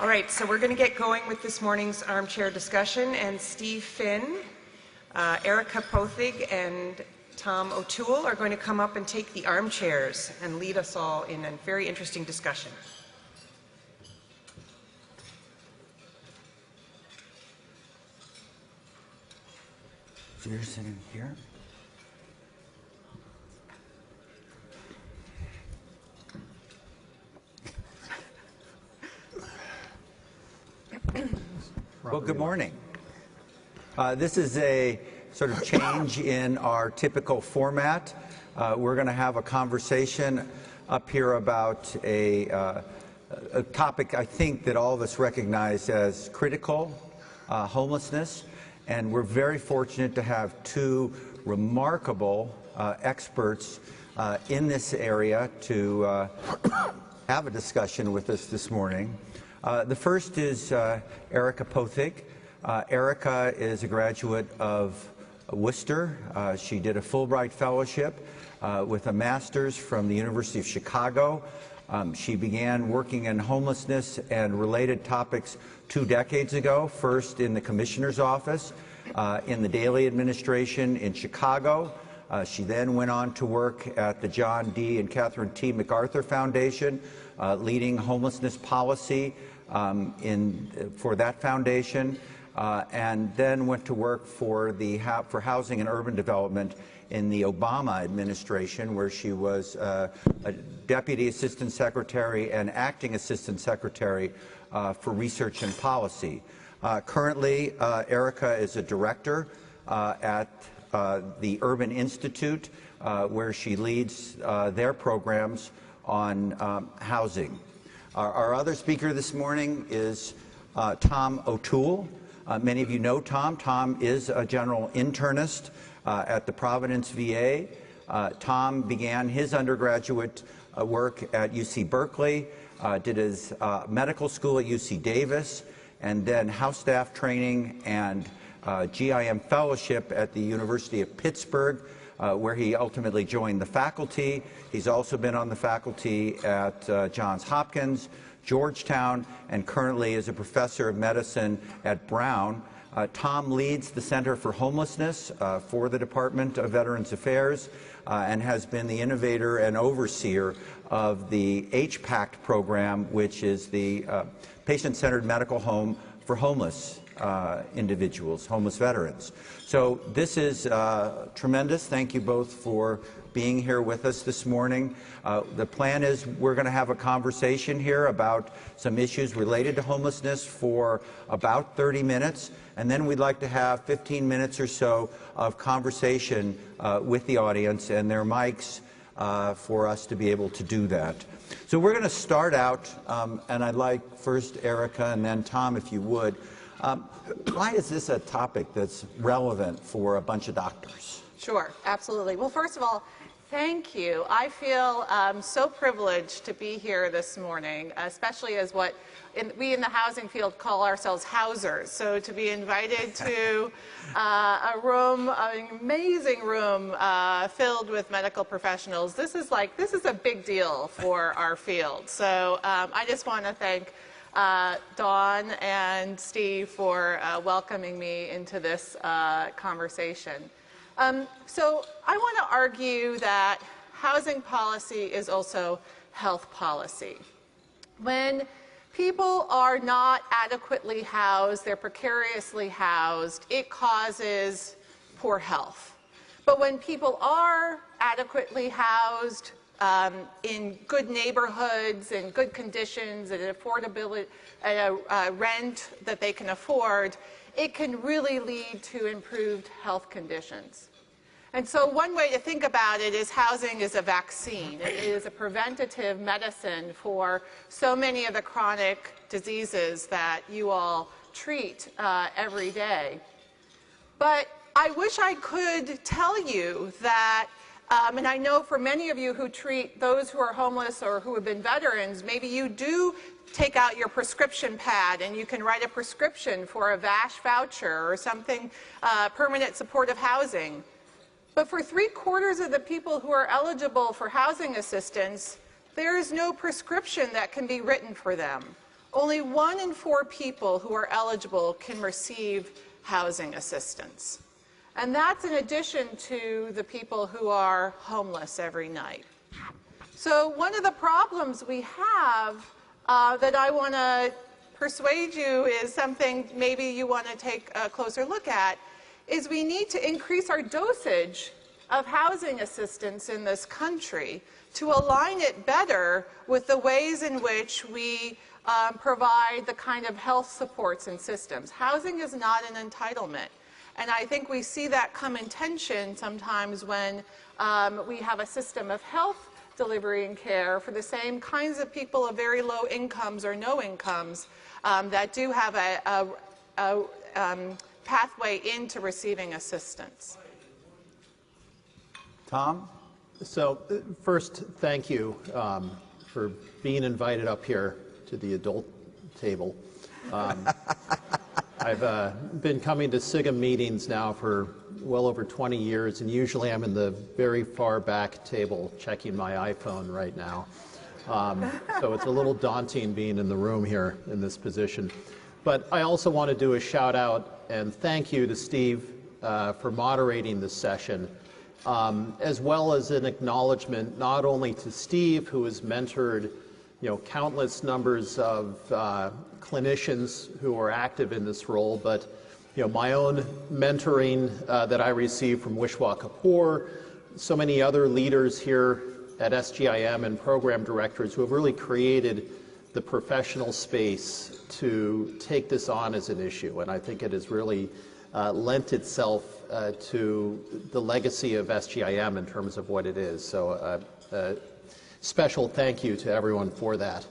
All right, so we're going to get going with this morning's armchair discussion, and Fihn, Erika Poethig, and Tom O'Toole are going to come up and take the armchairs and lead us all in a very interesting discussion. So you're sitting here? Well, good morning. This is a sort of change in our typical format. We're going to have a conversation up here about a topic I think that all of us recognize as critical, homelessness. And we're very fortunate to have two remarkable experts in this area to have a discussion with us this morning. The first is Erika Poethig. Erika is a graduate of Worcester. She did a Fulbright Fellowship with a master's from the University of Chicago. She began working in homelessness and related topics 2 decades ago, first in the Commissioner's Office in the Daley administration in Chicago. She then went on to work at the John D. and Catherine T. MacArthur Foundation, leading homelessness policy for that foundation, and then went to work for Housing and Urban Development in the Obama administration, where she was a Deputy Assistant Secretary and Acting Assistant Secretary for Research and Policy. Currently, Erika is a director at the Urban Institute, where she leads their programs on housing. Our other speaker this morning is Tom O'Toole. Many of you know Tom. Tom is a general internist at the Providence VA. Tom began his undergraduate work at UC Berkeley, did his medical school at UC Davis, and then house staff training and GIM fellowship at the University of Pittsburgh, where he ultimately joined the faculty. He's also been on the faculty at Johns Hopkins, Georgetown, and currently is a professor of medicine at Brown. Tom leads the Center for Homelessness for the Department of Veterans Affairs and has been the innovator and overseer of the HPACT program, which is the patient-centered medical home for homeless individuals, homeless veterans. So this is tremendous. Thank you both for being here with us this morning. The plan is we're going to have a conversation here about some issues related to homelessness for about 30 minutes, and then we'd like to have 15 minutes or so of conversation with the audience and their mics for us to be able to do that. So we're going to start out, and I'd like first Erika and then Tom, if you would. Why is this a topic that's relevant for a bunch of doctors? Sure, absolutely. Well, first of all, thank you. I feel so privileged to be here this morning, especially as what we in the housing field call ourselves housers. So to be invited to a room, an amazing room filled with medical professionals, this is a big deal for our field. So I just want to thank Dawn and Steve for welcoming me into this conversation. So I want to argue that housing policy is also health policy. When people are not adequately housed, they're precariously housed, it causes poor health. But when people are adequately housed, in good neighborhoods, in good conditions, at affordability, a rent that they can afford, it can really lead to improved health conditions. And so one way to think about it is housing is a vaccine. It is a preventative medicine for so many of the chronic diseases that you all treat every day. But I wish I could tell you that and I know for many of you who treat those who are homeless or who have been veterans, maybe you do take out your prescription pad and you can write a prescription for a VASH voucher or something, permanent supportive housing. But for 3/4 of the people who are eligible for housing assistance, there is no prescription that can be written for them. only 1 in 4 people who are eligible can receive housing assistance. And that's in addition to the people who are homeless every night. So one of the problems we have that I want to persuade you is something maybe you want to take a closer look at, is we need to increase our dosage of housing assistance in this country to align it better with the ways in which we provide the kind of health supports and systems. Housing is not an entitlement. And I think we see that come in tension sometimes when we have a system of health delivery and care for the same kinds of people of very low incomes or no incomes that do have a pathway into receiving assistance. Tom? So first, thank you for being invited up here to the adult table. I've been coming to SGIM meetings now for well over 20 years, and usually I'm in the very far back table checking my iPhone right now. So it's a little daunting being in the room here in this position. But I also want to do a shout out and thank you to Steve for moderating this session, as well as an acknowledgement not only to Steve, who has mentored countless numbers of clinicians who are active in this role, but my own mentoring that I received from Wishwa Kapoor, so many other leaders here at SGIM and program directors who have really created the professional space to take this on as an issue. And I think it has really lent itself to the legacy of SGIM in terms of what it is. So special thank you to everyone for that.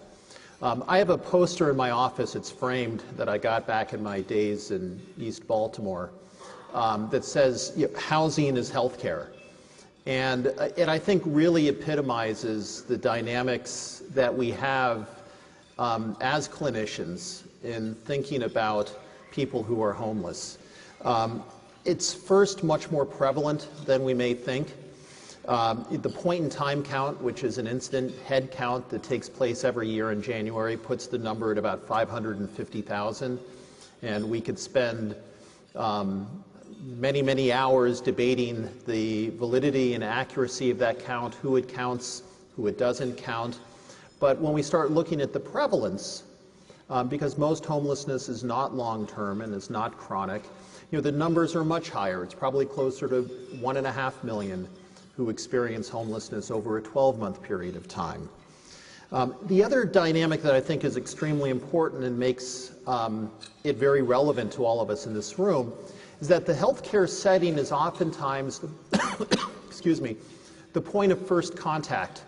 I have a poster in my office, it's framed, that I got back in my days in East Baltimore that says housing is healthcare. And it, I think, really epitomizes the dynamics that we have as clinicians in thinking about people who are homeless. It's first much more prevalent than we may think. The point-in-time count, which is an incident head count that takes place every year in January, puts the number at about 550,000. And we could spend many, many hours debating the validity and accuracy of that count, who it counts, who it doesn't count. But when we start looking at the prevalence, because most homelessness is not long-term and is not chronic, the numbers are much higher. It's probably closer to 1.5 million who experience homelessness over a 12-month period of time. The other dynamic that I think is extremely important and makes it very relevant to all of us in this room is that the healthcare setting is oftentimes, excuse me, the point of first contact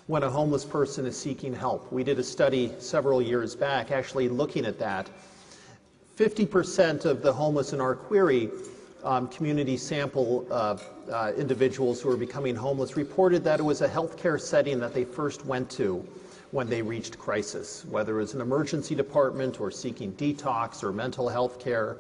when a homeless person is seeking help. We did a study several years back actually looking at that. 50% of the homeless in our query community sample of individuals who are becoming homeless reported that it was a healthcare setting that they first went to when they reached crisis, whether it was an emergency department or seeking detox or mental health care.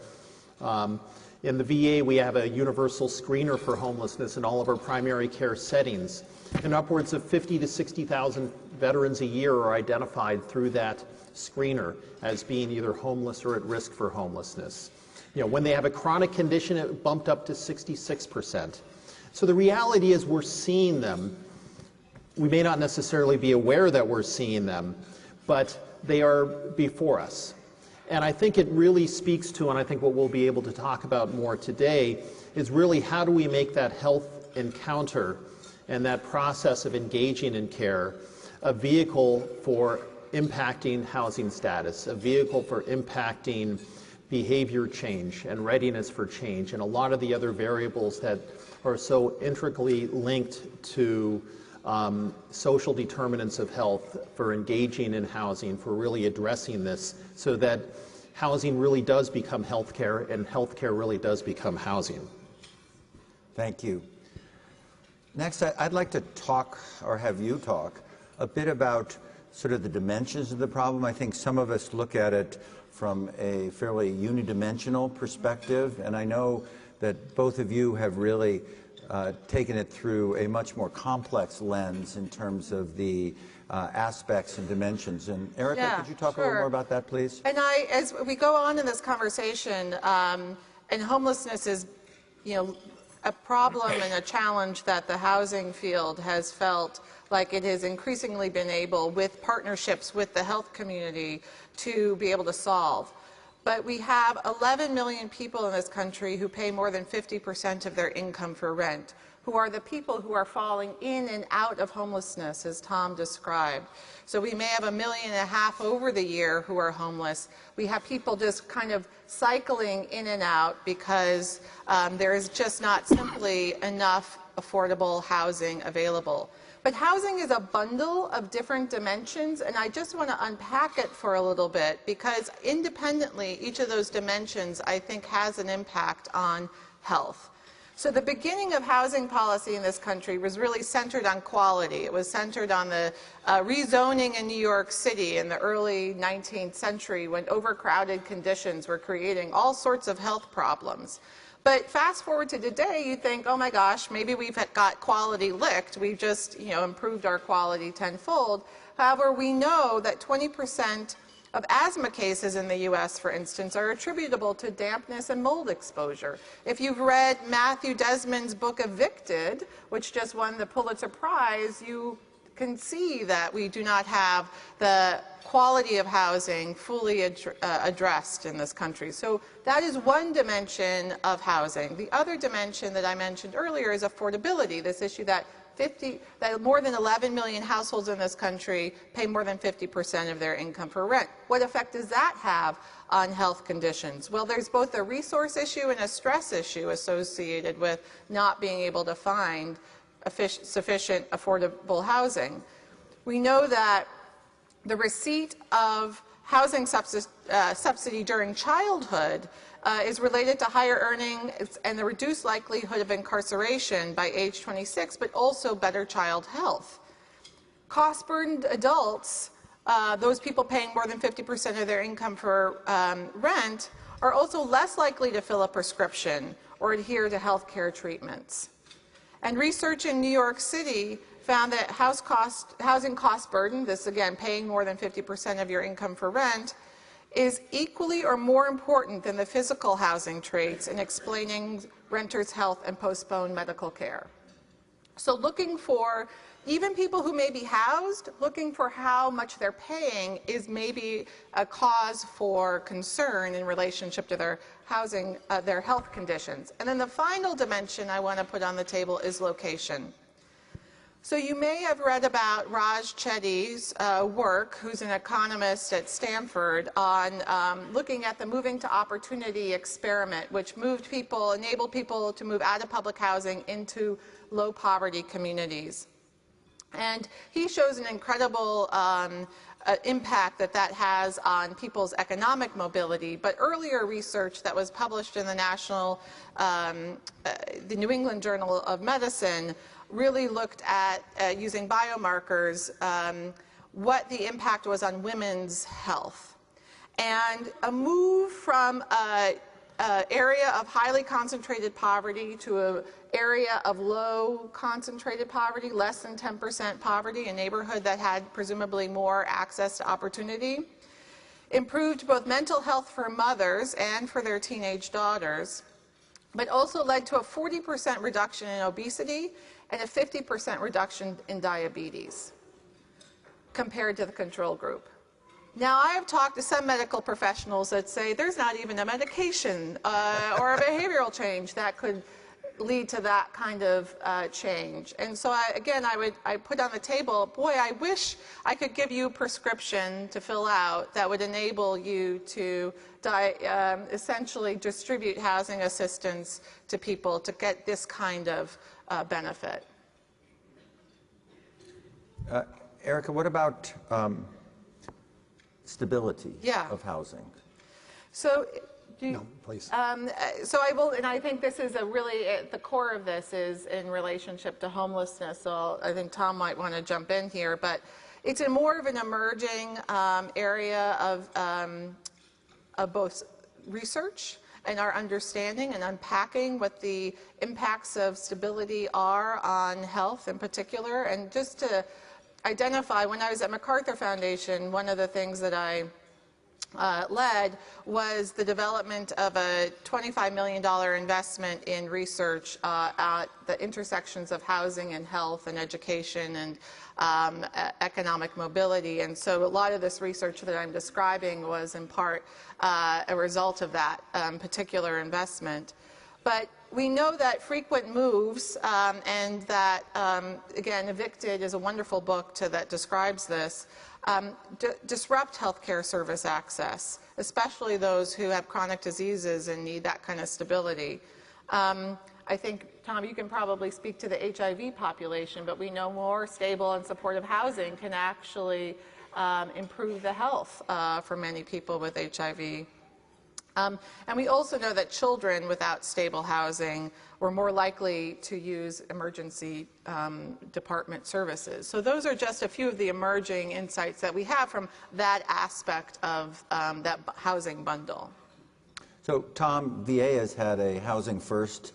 In the VA, we have a universal screener for homelessness in all of our primary care settings, and upwards of 50 to 60,000 veterans a year are identified through that screener as being either homeless or at risk for homelessness. When they have a chronic condition, it bumped up to 66%. So the reality is we're seeing them. We may not necessarily be aware that we're seeing them, but they are before us. And I think it really speaks to, and I think what we'll be able to talk about more today, is really how do we make that health encounter and that process of engaging in care a vehicle for impacting housing status, a vehicle for impacting behavior change and readiness for change, and a lot of the other variables that are so intricately linked to social determinants of health for engaging in housing, for really addressing this so that housing really does become healthcare and healthcare really does become housing. Thank you. Next, I'd like to talk, or have you talk, a bit about sort of the dimensions of the problem. I think some of us look at it from a fairly unidimensional perspective, and I know that both of you have really taken it through a much more complex lens in terms of the aspects and dimensions. And Erika, could you talk a little more about that, please? And as we go on in this conversation, and homelessness is, a problem and a challenge that the housing field has felt like it has increasingly been able, with partnerships with the health community, to be able to solve. But we have 11 million people in this country who pay more than 50% of their income for rent, who are the people who are falling in and out of homelessness, as Tom described. So we may have 1.5 million over the year who are homeless. We have people just kind of cycling in and out because there is just not simply enough affordable housing available. But housing is a bundle of different dimensions, and I just want to unpack it for a little bit, because independently, each of those dimensions, I think, has an impact on health. So the beginning of housing policy in this country was really centered on quality. It was centered on the rezoning in New York City in the early 19th century, when overcrowded conditions were creating all sorts of health problems. But fast forward to today, you think, oh my gosh, maybe we've got quality licked. We've just, improved our quality tenfold. However, we know that 20% of asthma cases in the U.S., for instance, are attributable to dampness and mold exposure. If you've read Matthew Desmond's book Evicted, which just won the Pulitzer Prize, you can see that we do not have the quality of housing fully addressed in this country. So that is one dimension of housing. The other dimension that I mentioned earlier is affordability, this issue that more than 11 million households in this country pay more than 50% of their income for rent. What effect does that have on health conditions? Well, there's both a resource issue and a stress issue associated with not being able to find sufficient affordable housing. We know that the receipt of housing subsidy during childhood is related to higher earnings and the reduced likelihood of incarceration by age 26, but also better child health. Cost-burdened adults, those people paying more than 50% of their income for rent, are also less likely to fill a prescription or adhere to health care treatments. And research in New York City found that housing cost burden, this again paying more than 50% of your income for rent, is equally or more important than the physical housing traits in explaining renters' health and postponed medical care. So looking for, even people who may be housed, looking for how much they're paying is maybe a cause for concern in relationship to their housing, their health conditions. And then the final dimension I want to put on the table is location. So you may have read about Raj Chetty's work, who's an economist at Stanford, on looking at the Moving to Opportunity experiment, which enabled people to move out of public housing into low-poverty communities. And he shows an incredible impact that has on people's economic mobility. But earlier research that was published in the New England Journal of Medicine really looked at, using biomarkers, what the impact was on women's health. And a move from an area of highly concentrated poverty to an area of low concentrated poverty, less than 10% poverty, a neighborhood that had presumably more access to opportunity, improved both mental health for mothers and for their teenage daughters, but also led to a 40% reduction in obesity and a 50% reduction in diabetes compared to the control group. Now, I have talked to some medical professionals that say there's not even a medication or a behavioral change that could lead to that kind of change. And so, I put on the table, boy, I wish I could give you a prescription to fill out that would enable you to essentially distribute housing assistance to people to get this kind of benefit. Erika, what about stability of housing? So, no, please. So I will, and I think this is at the core of this is in relationship to homelessness. So I think Tom might want to jump in here, but it's more of an emerging area of both research and our understanding and unpacking what the impacts of stability are on health in particular. And just to identify, when I was at MacArthur Foundation, one of the things that I led was the development of a $25 million investment in research at the intersections of housing and health and education and economic mobility. And so a lot of this research that I'm describing was in part a result of that particular investment. But we know that frequent moves and that, again, Evicted is a wonderful book that describes this, disrupt healthcare service access, especially those who have chronic diseases and need that kind of stability. I think, Tom, you can probably speak to the HIV population, but we know more stable and supportive housing can actually improve the health for many people with HIV. And we also know that children without stable housing were more likely to use emergency department services. So those are just a few of the emerging insights that we have from that aspect of that housing bundle. So, Tom, VA has had a housing first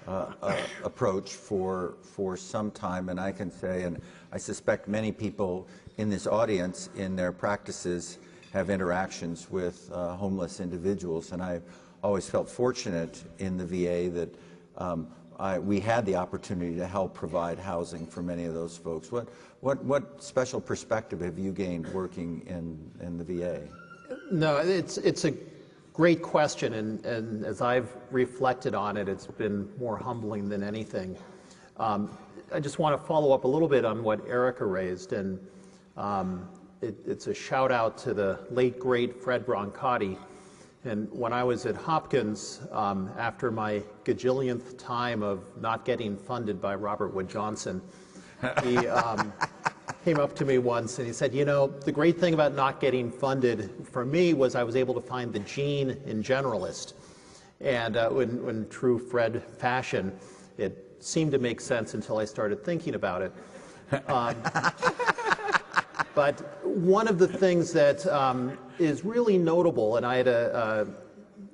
approach for some time, and I can say, and I suspect many people in this audience in their practices have interactions with homeless individuals, and I've always felt fortunate in the VA that we had the opportunity to help provide housing for many of those folks. What special perspective have you gained working in the VA? No, it's a great question, and as I've reflected on it, it's been more humbling than anything. I just want to follow up a little bit on what Erika raised, and it's a shout out to the late great Fred Brancati. And when I was at Hopkins, after my gajillionth time of not getting funded by Robert Wood Johnson, he came up to me once and he said, you know, the great thing about not getting funded for me was I was able to find the gene in generalist. And in true Fred fashion, it seemed to make sense until I started thinking about it. But one of the things that is really notable, and I had a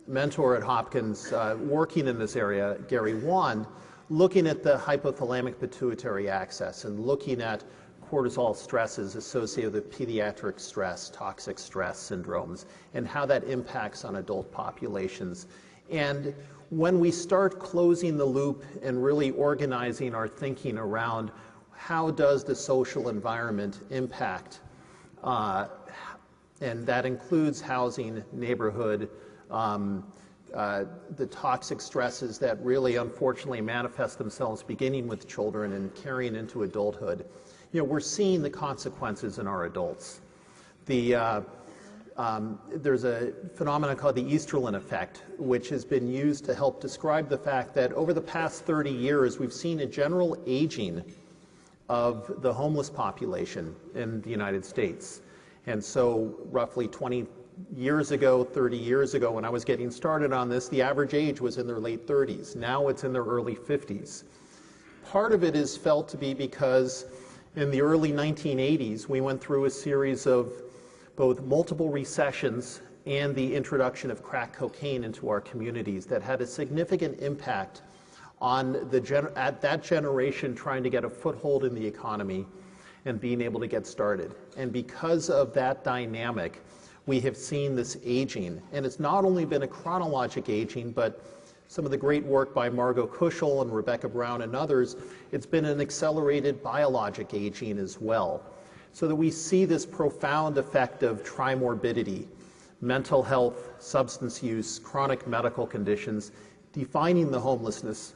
mentor at Hopkins working in this area, Gary Wand, looking at the hypothalamic pituitary axis and looking at cortisol stresses associated with pediatric stress, toxic stress syndromes, and how that impacts on adult populations. And when we start closing the loop and really organizing our thinking around how does the social environment impact, and that includes housing, neighborhood, the toxic stresses that really unfortunately manifest themselves beginning with children and carrying into adulthood. You know, we're seeing the consequences in our adults. There's a phenomenon called the Easterlin effect, which has been used to help describe the fact that over the past 30 years, we've seen a general aging of the homeless population in the United States. And so roughly 20 years ago, 30 years ago, when I was getting started on this, the average age was in their late 30s. Now it's in their early 50s. Part of it is felt to be because in the early 1980s, we went through a series of both multiple recessions and the introduction of crack cocaine into our communities that had a significant impact on that generation trying to get a foothold in the economy and being able to get started. And because of that dynamic, we have seen this aging. And it's not only been a chronologic aging, but some of the great work by Margot Kuschel and Rebecca Brown and others, it's been an accelerated biologic aging as well. So that we see this profound effect of trimorbidity, mental health, substance use, chronic medical conditions, defining the homelessness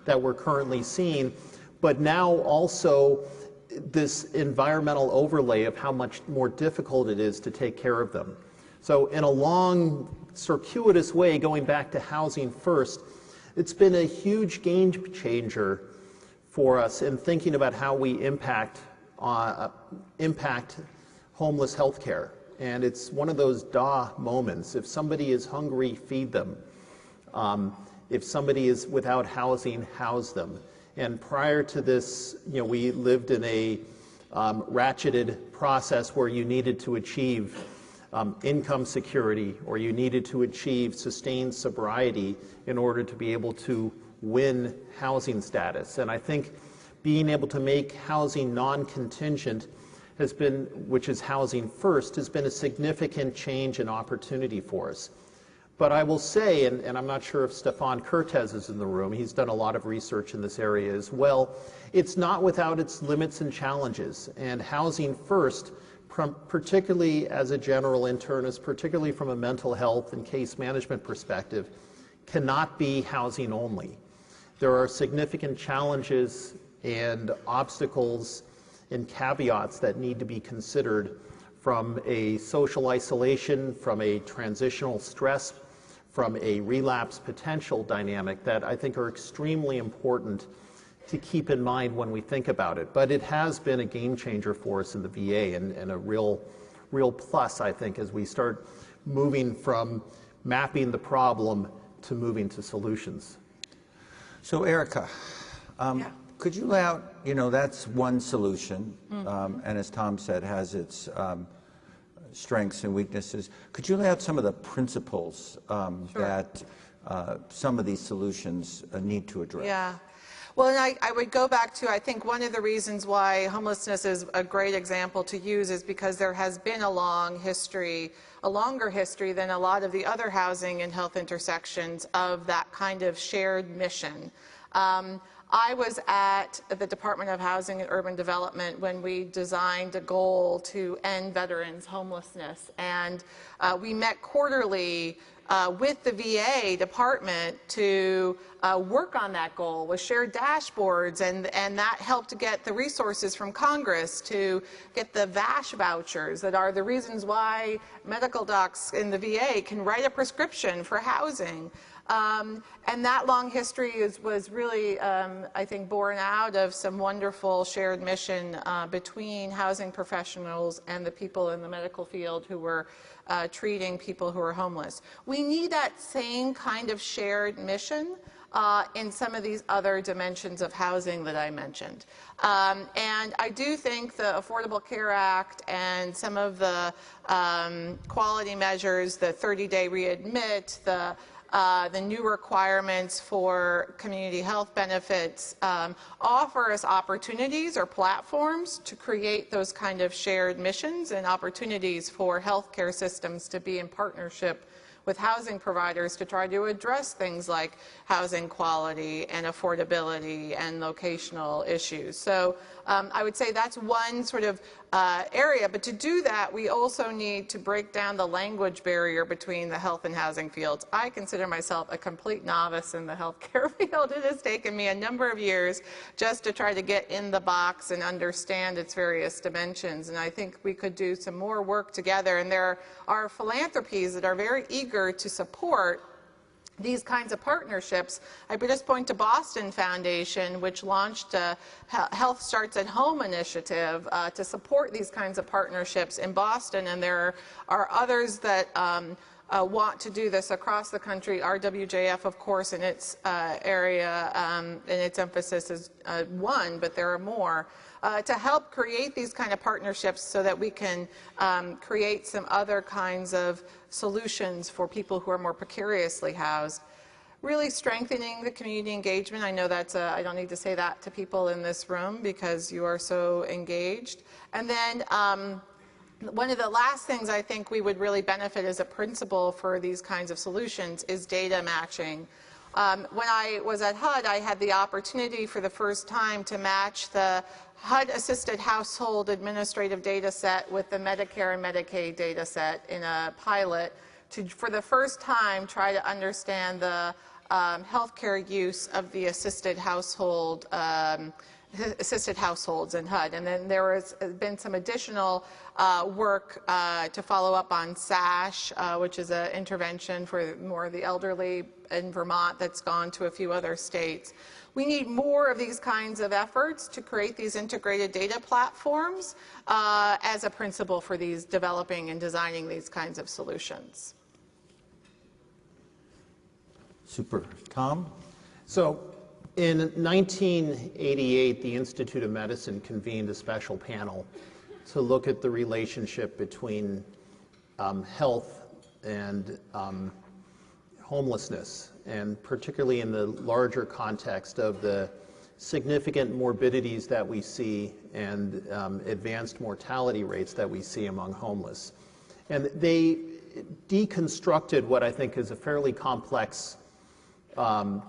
that we're currently seeing, but now also this environmental overlay of how much more difficult it is to take care of them. So in a long, circuitous way, going back to housing first, it's been a huge game changer for us in thinking about how we impact homeless health care. And it's one of those moments. If somebody is hungry, feed them. If somebody is without housing, house them. And prior to this, you know, we lived in a ratcheted process where you needed to achieve income security, or you needed to achieve sustained sobriety in order to be able to win housing status. And I think being able to make housing non-contingent has been, which is housing first, has been a significant change and opportunity for us. But I will say, and I'm not sure if Stephan is in the room, he's done a lot of research in this area as well, it's not without its limits and challenges. And housing first, particularly as a general internist, particularly from a mental health and case management perspective, cannot be housing only. There are significant challenges and obstacles and caveats that need to be considered from a social isolation, from a transitional stress, from a relapse potential dynamic that I think are extremely important to keep in mind when we think about it. But it has been a game changer for us in the VA and a real plus, I think, as we start moving from mapping the problem to moving to solutions. So Erika, could you lay out, that's one solution, and as Tom said, has its strengths and weaknesses. Could you lay out some of the principles that some of these solutions need to address? Yeah. Well, and I would go back to, I think one of the reasons why homelessness is a great example to use is because there has been a long history, a longer history than a lot of the other housing and health intersections of that kind of shared mission. I was at the Department of Housing and Urban Development when we designed a goal to end veterans' homelessness, and we met quarterly with the VA department to work on that goal with shared dashboards, and that helped to get the resources from Congress to get the VASH vouchers that are the reasons why medical docs in the VA can write a prescription for housing. And that long history was really, I think, born out of some wonderful shared mission between housing professionals and the people in the medical field who were treating people who are homeless. We need that same kind of shared mission in some of these other dimensions of housing that I mentioned. And I do think the Affordable Care Act and some of the quality measures, the 30-day readmit, the new requirements for community health benefits offer us opportunities or platforms to create those kind of shared missions and opportunities for healthcare systems to be in partnership with housing providers to try to address things like housing quality and affordability and locational issues. So I would say that's one sort of area, but to do that we also need to break down the language barrier between the health and housing fields. I consider myself a complete novice in the healthcare field. It has taken me a number of years just to try to get in the box and understand its various dimensions, and I think we could do some more work together, and there are philanthropies that are very eager to support these kinds of partnerships. I would just point to Boston Foundation, which launched a Health Starts at Home initiative to support these kinds of partnerships in Boston, and there are others that want to do this across the country. RWJF, of course, in its area and its emphasis is one, but there are more. To help create these kind of partnerships so that we can create some other kinds of solutions for people who are more precariously housed. Really strengthening the community engagement. I know that's I don't need to say that to people in this room because you are so engaged. And then one of the last things I think we would really benefit as a principle for these kinds of solutions is data matching. When I was at HUD, I had the opportunity for the first time to match the HUD-assisted household administrative data set with the Medicare and Medicaid data set in a pilot to, for the first time, try to understand the healthcare use of the assisted households in HUD. And then there has been some additional work to follow up on SASH, which is an intervention for more of the elderly in Vermont that's gone to a few other states. We need more of these kinds of efforts to create these integrated data platforms as a principle for these developing and designing these kinds of solutions. Super. Tom? So in 1988, the Institute of Medicine convened a special panel to look at the relationship between health and homelessness, and particularly in the larger context of the significant morbidities that we see and advanced mortality rates that we see among homeless. And they deconstructed what I think is a fairly complex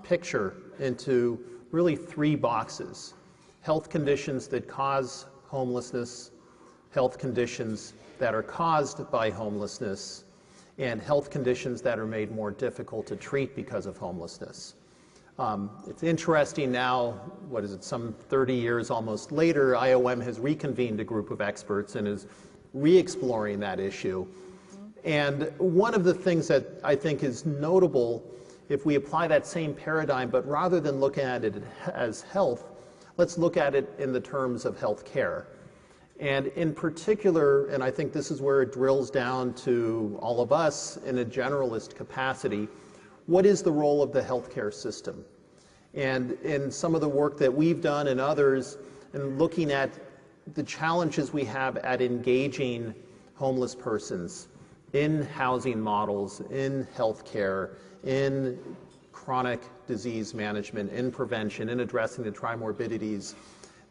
picture into really 3 boxes: health conditions that cause homelessness, health conditions that are caused by homelessness, and health conditions that are made more difficult to treat because of homelessness. It's interesting now, what is it, some 30 years almost later, IOM has reconvened a group of experts and is re-exploring that issue. And one of the things that I think is notable, if we apply that same paradigm, but rather than looking at it as health, let's look at it in the terms of health care. And in particular, and I think this is where it drills down to all of us in a generalist capacity, what is the role of the healthcare system? And in some of the work that we've done and others, and looking at the challenges we have at engaging homeless persons in housing models, in healthcare, in chronic disease management, in prevention, in addressing the trimorbidities,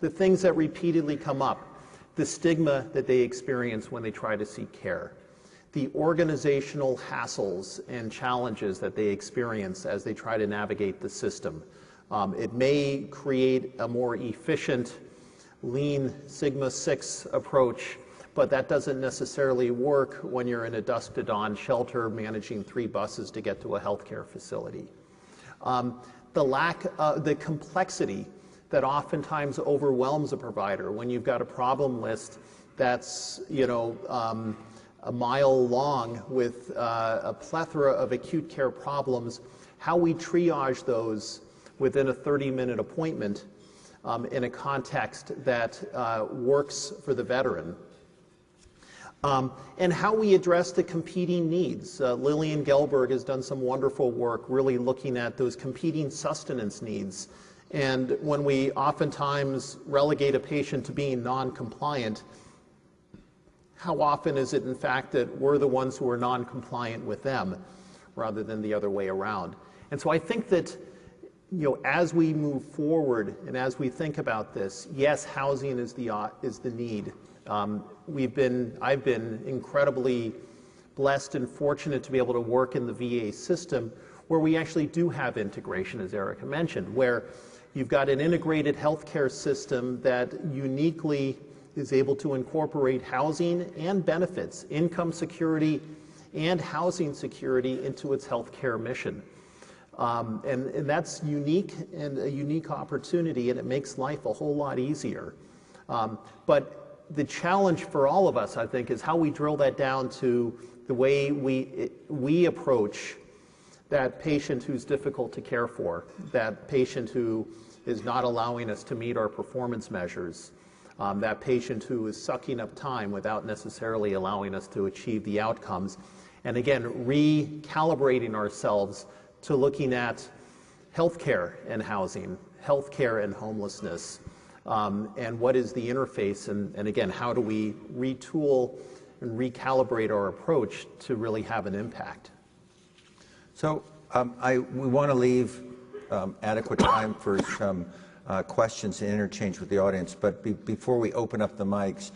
the things that repeatedly come up, the stigma that they experience when they try to seek care, the organizational hassles and challenges that they experience as they try to navigate the system. It may create a more efficient, lean Sigma 6 approach, but that doesn't necessarily work when you're in a dusk to dawn shelter managing 3 buses to get to a healthcare facility. The complexity that oftentimes overwhelms a provider when you've got a problem list that's, a mile long with a plethora of acute care problems, how we triage those within a 30-minute appointment in a context that works for the veteran. And how we address the competing needs. Lillian Gelberg has done some wonderful work really looking at those competing sustenance needs. And when we oftentimes relegate a patient to being non-compliant, how often is it in fact that we're the ones who are non-compliant with them rather than the other way around? And so I think that as we move forward and as we think about this, yes, housing is the need. I've been incredibly blessed and fortunate to be able to work in the VA system where we actually do have integration, as Erika mentioned, where you've got an integrated healthcare system that uniquely is able to incorporate housing and benefits, income security and housing security into its healthcare mission. And that's unique and a unique opportunity, and it makes life a whole lot easier. But the challenge for all of us, I think, is how we drill that down to the way we approach that patient who's difficult to care for, that patient who is not allowing us to meet our performance measures, that patient who is sucking up time without necessarily allowing us to achieve the outcomes. And again, recalibrating ourselves to looking at healthcare and housing, healthcare and homelessness, and what is the interface, and again, how do we retool and recalibrate our approach to really have an impact? So we want to leave adequate time for some questions and interchange with the audience, but before we open up the mics,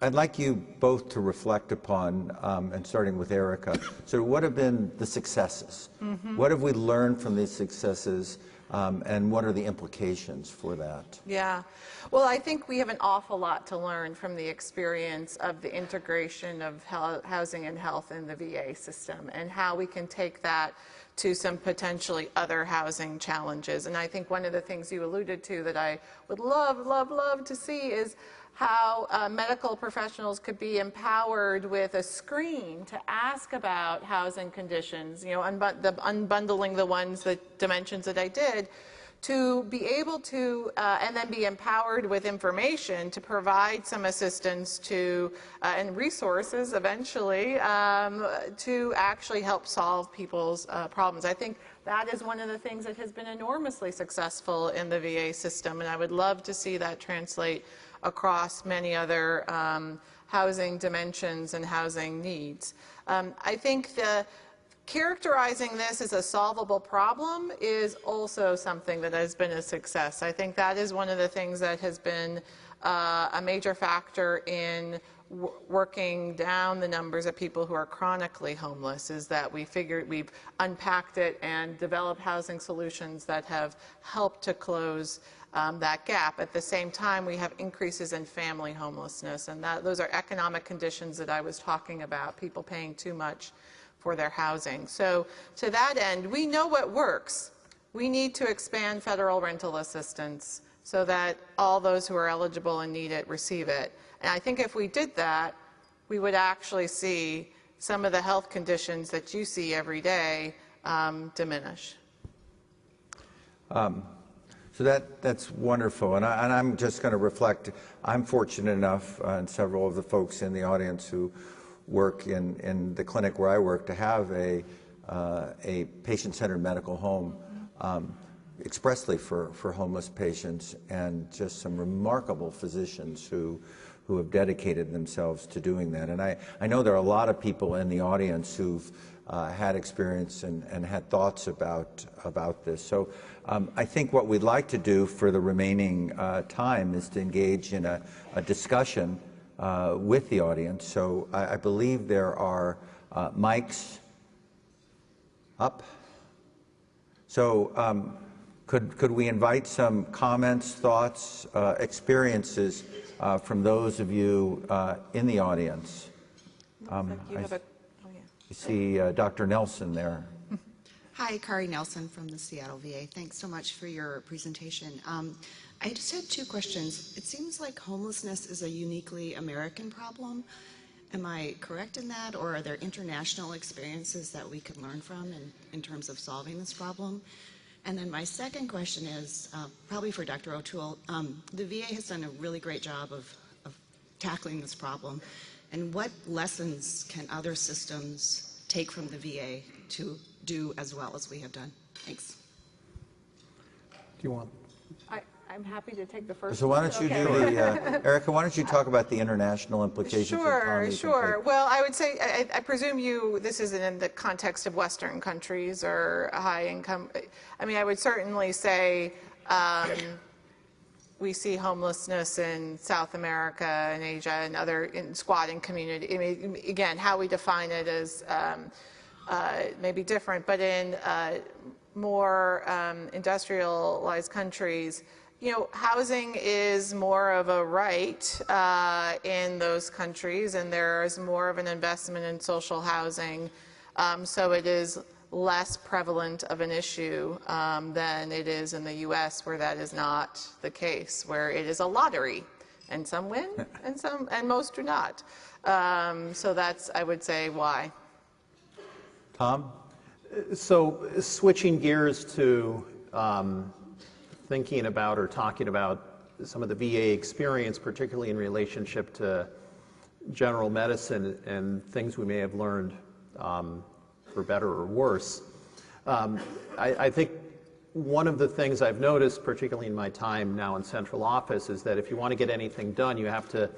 I'd like you both to reflect upon, and starting with Erika, so what have been the successes? Mm-hmm. What have we learned from these successes, and what are the implications for that? Yeah. Well, I think we have an awful lot to learn from the experience of the integration of housing and health in the VA system and how we can take that to some potentially other housing challenges. And I think one of the things you alluded to that I would love, love, love to see is how medical professionals could be empowered with a screen to ask about housing conditions, unbundling the dimensions that I did, to be able to, and then be empowered with information to provide some assistance to, and resources eventually, to actually help solve people's problems. I think that is one of the things that has been enormously successful in the VA system, and I would love to see that translate across many other housing dimensions and housing needs. I think the characterizing this as a solvable problem is also something that has been a success. I think that is one of the things that has been a major factor in working down the numbers of people who are chronically homeless, is that we've unpacked it and developed housing solutions that have helped to close that gap. At the same time, we have increases in family homelessness, and those are economic conditions that I was talking about, people paying too much for their housing. So to that end, we know what works. We need to expand federal rental assistance so that all those who are eligible and need it receive it. And I think if we did that, we would actually see some of the health conditions that you see every day diminish. So that's wonderful, and I'm just going to reflect. I'm fortunate enough, and several of the folks in the audience who work in the clinic where I work, to have a patient-centered medical home expressly for homeless patients, and just some remarkable physicians who have dedicated themselves to doing that. And I know there are a lot of people in the audience who've had experience and had thoughts about this. So I think what we'd like to do for the remaining time is to engage in a discussion with the audience. So I believe there are mics up. So could we invite some comments, thoughts, experiences from those of you in the audience? You see Dr. Nelson there. Hi, Kari Nelson from the Seattle VA. Thanks so much for your presentation. I just had two questions. It seems like homelessness is a uniquely American problem. Am I correct in that, or are there international experiences that we could learn from in terms of solving this problem? And then my second question is probably for Dr. O'Toole. The VA has done a really great job of tackling this problem. And what lessons can other systems take from the VA to do as well as we have done? Thanks. Do you want? I'm happy to take the first So why don't you do the, Erika, why don't you talk about the international implications? Sure. Well, I would say, I presume this isn't in the context of Western countries or high income. I mean, I would certainly say we see homelessness in South America and Asia and in squatting community. I mean, again, how we define it is maybe different, but in more industrialized countries, housing is more of a right in those countries, and there is more of an investment in social housing. So it is less prevalent of an issue than it is in the U.S., where that is not the case, where it is a lottery, and some win, and most do not. So that's, I would say, why. Tom? So switching gears to thinking about or talking about some of the VA experience, particularly in relationship to general medicine and things we may have learned for better or worse. I think one of the things I've noticed, particularly in my time now in central office, is that if you want to get anything done, you have to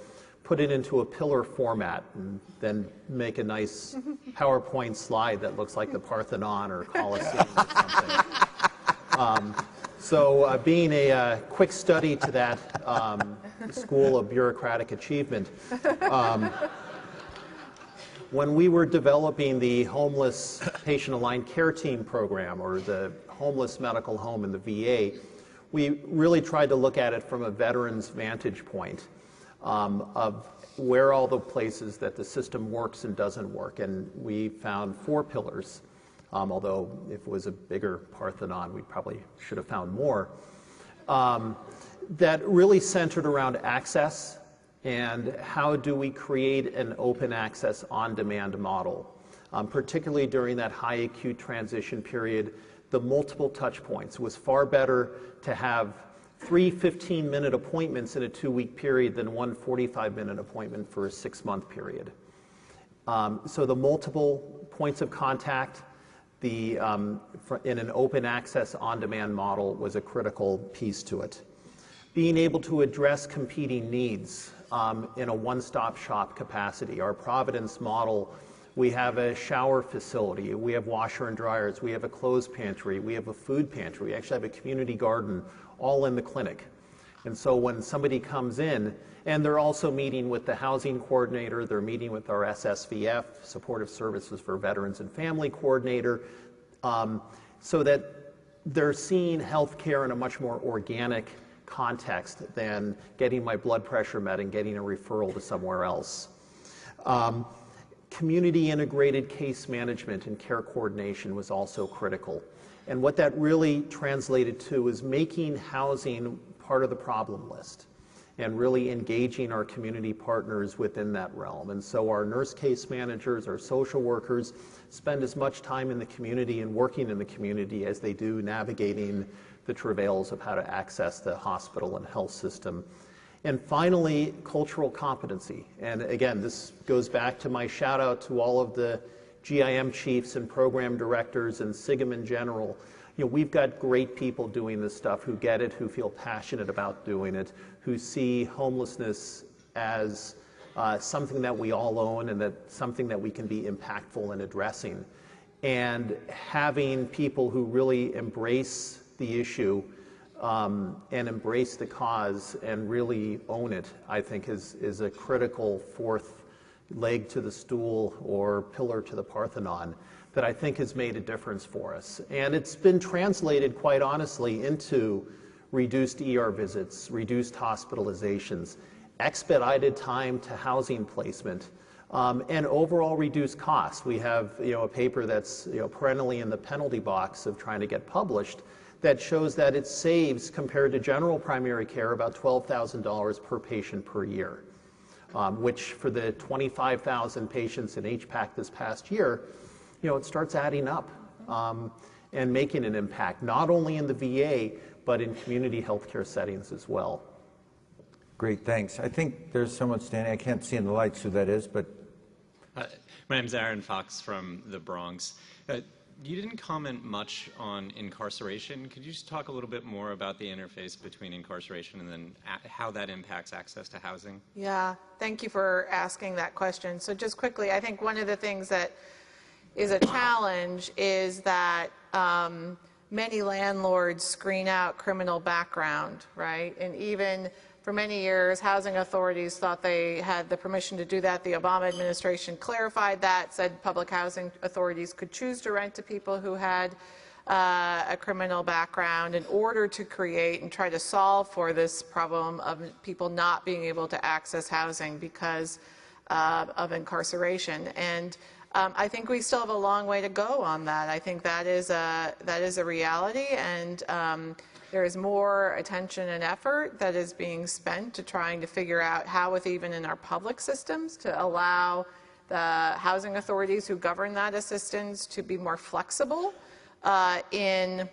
put it into a pillar format and then make a nice PowerPoint slide that looks like the Parthenon or Colosseum or something. So being a quick study to that school of bureaucratic achievement, when we were developing the Homeless Patient Aligned Care Team program, or the homeless medical home in the VA, we really tried to look at it from a veteran's vantage point of where all the places that the system works and doesn't work. And we found 4 pillars, although if it was a bigger Parthenon, we probably should have found more, that really centered around access and how do we create an open access on-demand model. Particularly during that high acute transition period, the multiple touch points. It was far better to have 3 15-minute appointments in a 2-week period than 1 45-minute appointment for a 6-month period. So the multiple points of contact in an open access on-demand model was a critical piece to it. Being able to address competing needs in a one-stop shop capacity. Our Providence model We have a shower facility. We have washer and dryers. We have a clothes pantry. We have a food pantry. We actually have a community garden all in the clinic. And so when somebody comes in, and they're also meeting with the housing coordinator, they're meeting with our SSVF, Supportive Services for Veterans and Family Coordinator, so that they're seeing healthcare in a much more organic context than getting my blood pressure met and getting a referral to somewhere else. Community integrated case management and care coordination was also critical. And what that really translated to is making housing part of the problem list and really engaging our community partners within that realm. And so our nurse case managers, our social workers spend as much time in the community and working in the community as they do navigating the travails of how to access the hospital and health system. And finally, cultural competency. And again, this goes back to my shout out to all of the GIM chiefs and program directors and SGIM in general. You know, we've got great people doing this stuff who get it, who feel passionate about doing it, who see homelessness as something that we all own and that something that we can be impactful in addressing. And having people who really embrace the issue and embrace the cause and really own it, I think is a critical fourth leg to the stool or pillar to the Parthenon that I think has made a difference for us. And it's been translated, quite honestly, into reduced ER visits, reduced hospitalizations, expedited time to housing placement, and overall reduced costs. We have a paper that's perennially in the penalty box of trying to get published that shows that it saves, compared to general primary care, about $12,000 per patient per year, which for the 25,000 patients in HPAC this past year, it starts adding up and making an impact, not only in the VA, but in community healthcare settings as well. Great, thanks. I think there's someone standing. I can't see in the lights who that is, but... My name's Aaron Fox from the Bronx. You didn't comment much on incarceration. Could you just talk a little bit more about the interface between incarceration and then how that impacts access to housing? Yeah, thank you for asking that question. So just quickly, I think one of the things that is a challenge is that many landlords screen out criminal background, right? And even for many years, housing authorities thought they had the permission to do that. The Obama administration clarified that, said public housing authorities could choose to rent to people who had a criminal background in order to create and try to solve for this problem of people not being able to access housing because of incarceration. And I think we still have a long way to go on that. I think that is a reality, and there is more attention and effort that is being spent to trying to figure out how, even in our public systems, to allow the housing authorities who govern that assistance to be more flexible in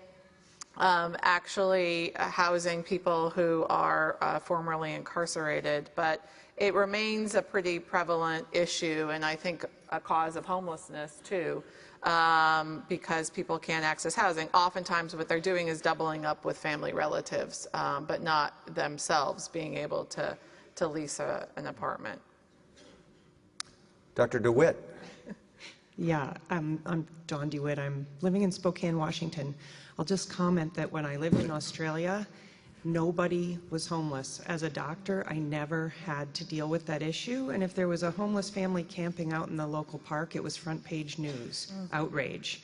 actually housing people who are formerly incarcerated. But it remains a pretty prevalent issue, and I think a cause of homelessness too, because people can't access housing. Oftentimes what they're doing is doubling up with family relatives, but not themselves being able to lease an apartment. Dr. DeWitt. Yeah, I'm Dawn DeWitt. I'm living in Spokane, Washington. I'll just comment that when I lived in Australia, nobody was homeless. As a doctor, I never had to deal with that issue. And if there was a homeless family camping out in the local park, it was front page news, outrage.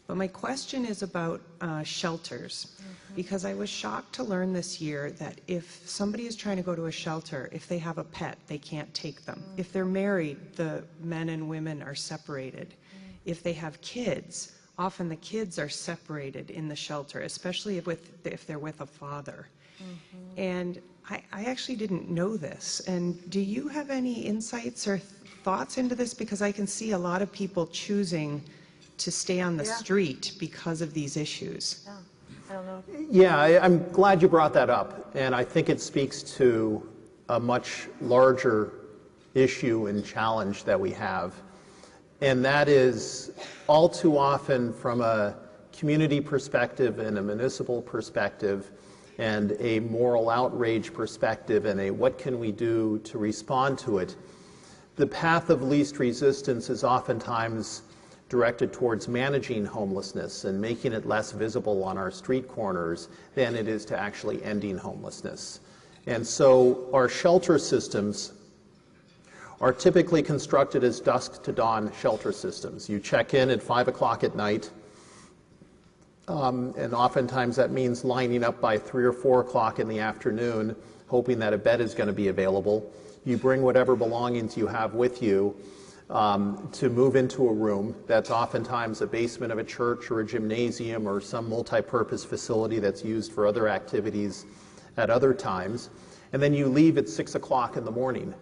But my question is about shelters, because I was shocked to learn this year that if somebody is trying to go to a shelter, if they have a pet, they can't take them. If they're married, the men and women are separated. If they have kids, often the kids are separated in the shelter, especially if they're with a father. And I actually didn't know this. And do you have any insights or thoughts into this? Because I can see a lot of people choosing to stay on the street because of these issues. I don't know. Yeah, I'm glad you brought that up. And I think it speaks to a much larger issue and challenge that we have. And that is, all too often, from a community perspective and a municipal perspective and a moral outrage perspective and a what can we do to respond to it, the path of least resistance is oftentimes directed towards managing homelessness and making it less visible on our street corners than it is to actually ending homelessness. And so our shelter systems are typically constructed as dusk to dawn shelter systems. You check in at 5 o'clock at night, and oftentimes that means lining up by 3 or 4 o'clock in the afternoon, hoping that a bed is going to be available. You bring whatever belongings you have with you to move into a room that's oftentimes a basement of a church or a gymnasium or some multi-purpose facility that's used for other activities at other times. And then you leave at 6 o'clock in the morning.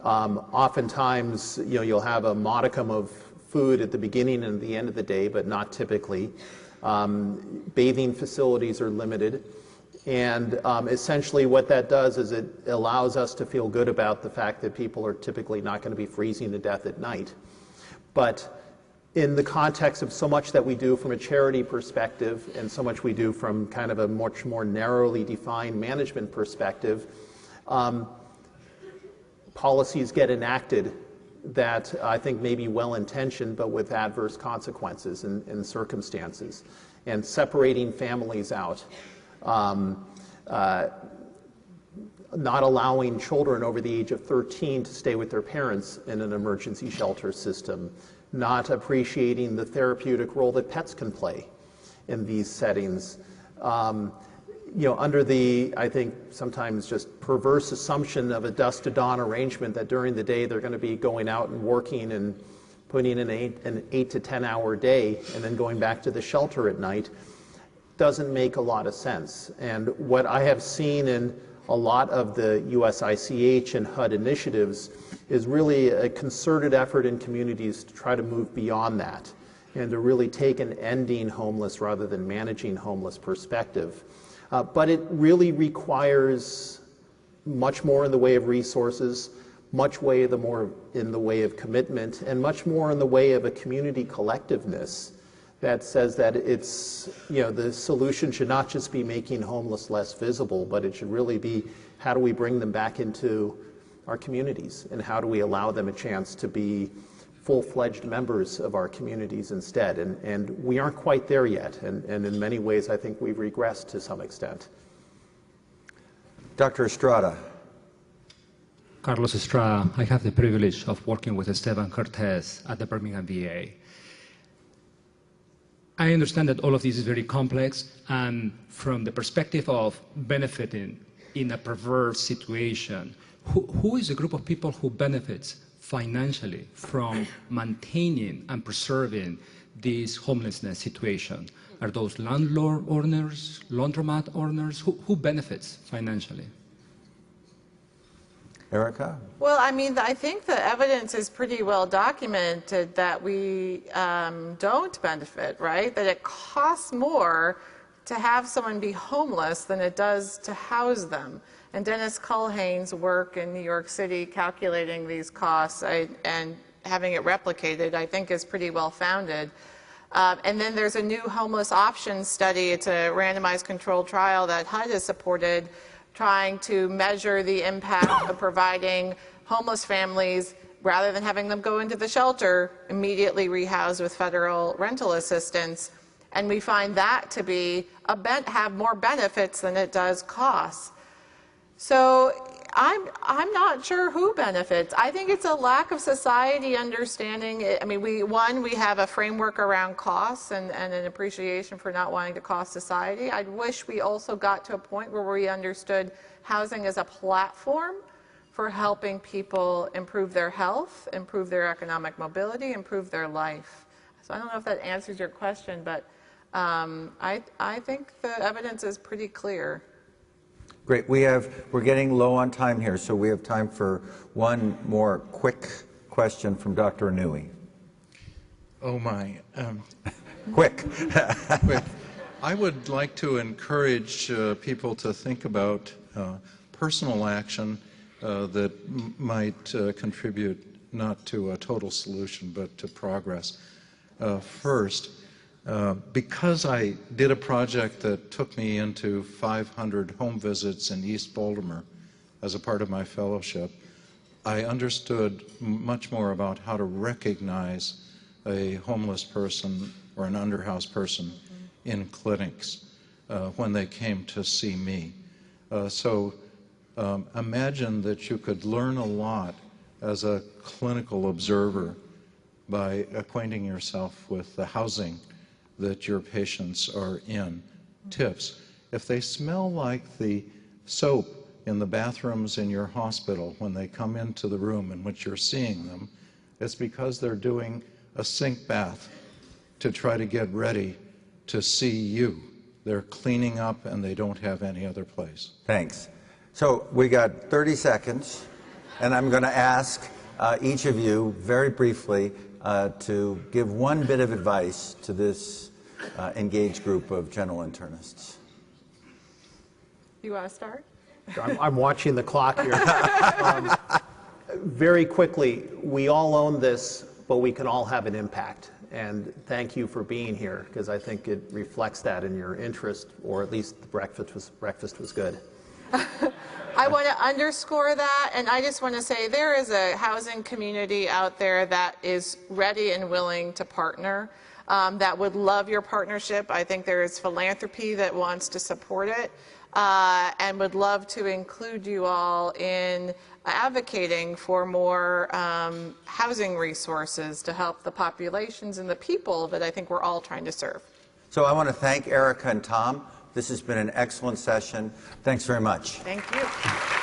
Oftentimes, you'll have a modicum of food at the beginning and the end of the day, but not typically. Bathing facilities are limited. And essentially what that does is it allows us to feel good about the fact that people are typically not going to be freezing to death at night. But in the context of so much that we do from a charity perspective and so much we do from kind of a much more narrowly defined management perspective, policies get enacted that I think may be well-intentioned but with adverse consequences and circumstances, and separating families out, not allowing children over the age of 13 to stay with their parents in an emergency shelter system, not appreciating the therapeutic role that pets can play in these settings. Under the, I think, sometimes just perverse assumption of a dusk to dawn arrangement that during the day they're going to be going out and working and putting in an 8 to 10 hour day and then going back to the shelter at night doesn't make a lot of sense. And what I have seen in a lot of the USICH and HUD initiatives is really a concerted effort in communities to try to move beyond that and to really take an ending homeless rather than managing homeless perspective. But it really requires much more in the way of resources, much more in the way of commitment, and much more in the way of a community collectiveness that says that it's, the solution should not just be making homeless less visible, but it should really be how do we bring them back into our communities and how do we allow them a chance to be full-fledged members of our communities instead. And we aren't quite there yet. And in many ways, I think we've regressed to some extent. Dr. Estrada. Carlos Estrada. I have the privilege of working with Stephan Cortez at the Birmingham VA. I understand that all of this is very complex, and from the perspective of benefiting in a perverse situation, who is the group of people who benefits financially from maintaining and preserving this homelessness situation? Are those landlord owners, laundromat owners? Who benefits financially? Erika? Well, I mean, I think the evidence is pretty well documented that we don't benefit, right? That it costs more to have someone be homeless than it does to house them. And Dennis Culhane's work in New York City calculating these costs and having it replicated, I think, is pretty well founded. And then there's a new homeless options study. It's a randomized controlled trial that HUD has supported, trying to measure the impact of providing homeless families, rather than having them go into the shelter, immediately rehoused with federal rental assistance. And we find that to be have more benefits than it does costs. So I'm not sure who benefits. I think it's a lack of society understanding. I mean, we have a framework around costs and an appreciation for not wanting to cost society. I wish we also got to a point where we understood housing as a platform for helping people improve their health, improve their economic mobility, improve their life. So I don't know if that answers your question, but I think the evidence is pretty clear. Great. We're getting low on time here, so we have time for one more quick question from Dr. Inouye. Oh my. Quick. Quick. I would like to encourage people to think about personal action that might contribute not to a total solution, but to progress. First, because I did a project that took me into 500 home visits in East Baltimore as a part of my fellowship, I understood much more about how to recognize a homeless person or an underhoused person in clinics when they came to see me. So imagine that you could learn a lot as a clinical observer by acquainting yourself with the housing that your patients are in. Tips: if they smell like the soap in the bathrooms in your hospital when they come into the room in which you're seeing them, it's because they're doing a sink bath to try to get ready to see you. They're cleaning up and they don't have any other place. Thanks. So we got 30 seconds, and I'm going to ask each of you very briefly to give one bit of advice to this engaged group of general internists. You want to start? I'm watching the clock here. Very quickly, we all own this, but we can all have an impact. And thank you for being here, because I think it reflects that in your interest, or at least the breakfast was good. I want to underscore that, and I just want to say there is a housing community out there that is ready and willing to partner, that would love your partnership. I think there is philanthropy that wants to support it, and would love to include you all in advocating for more housing resources to help the populations and the people that I think we're all trying to serve. So I want to thank Erika and Tom. This has been an excellent session. Thanks very much. Thank you.